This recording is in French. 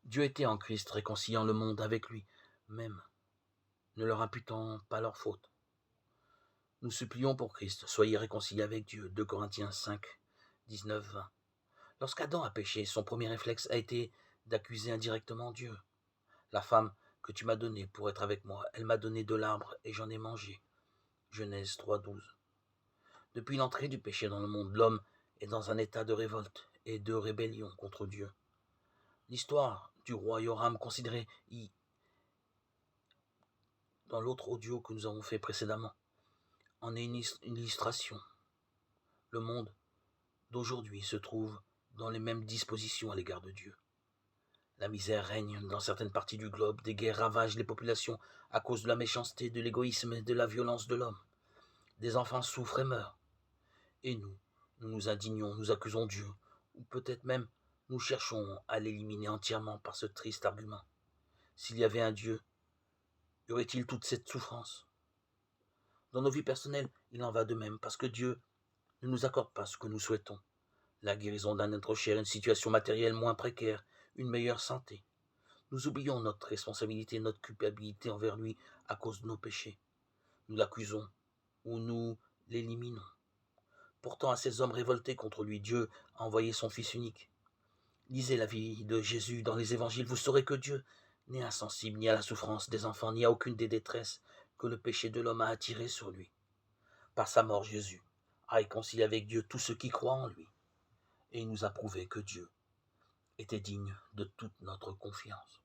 Dieu était en Christ, réconciliant le monde avec lui, même ne leur imputant pas leurs fautes. Nous supplions pour Christ, soyez réconciliés avec Dieu. 2 Corinthiens 5, 19-20. Lorsqu'Adam a péché, son premier réflexe a été d'accuser indirectement Dieu. La femme que tu m'as donnée pour être avec moi, elle m'a donné de l'arbre et j'en ai mangé. Genèse 3,12. Depuis l'entrée du péché dans le monde, l'homme est dans un état de révolte et de rébellion contre Dieu. L'histoire du roi Yoram, considérée dans l'autre audio que nous avons fait précédemment, en est une illustration. Le monde d'aujourd'hui se trouve dans les mêmes dispositions à l'égard de Dieu. La misère règne dans certaines parties du globe, des guerres ravagent les populations à cause de la méchanceté, de l'égoïsme et de la violence de l'homme. Des enfants souffrent et meurent. Et nous nous indignons, nous accusons Dieu, ou peut-être même nous cherchons à l'éliminer entièrement par ce triste argument. S'il y avait un Dieu, y aurait-il toute cette souffrance? Dans nos vies personnelles, il en va de même, parce que Dieu ne nous accorde pas ce que nous souhaitons. La guérison d'un être cher, une situation matérielle moins précaire, une meilleure santé. Nous oublions notre responsabilité, notre culpabilité envers lui à cause de nos péchés. Nous l'accusons ou nous l'éliminons. Pourtant, à ces hommes révoltés contre lui, Dieu a envoyé son Fils unique. Lisez la vie de Jésus dans les évangiles, vous saurez que Dieu n'est insensible ni à la souffrance des enfants, ni à aucune des détresses que le péché de l'homme a attirées sur lui. Par sa mort, Jésus a réconcilié avec Dieu tous ceux qui croient en lui, et il nous a prouvé que Dieu était digne de toute notre confiance.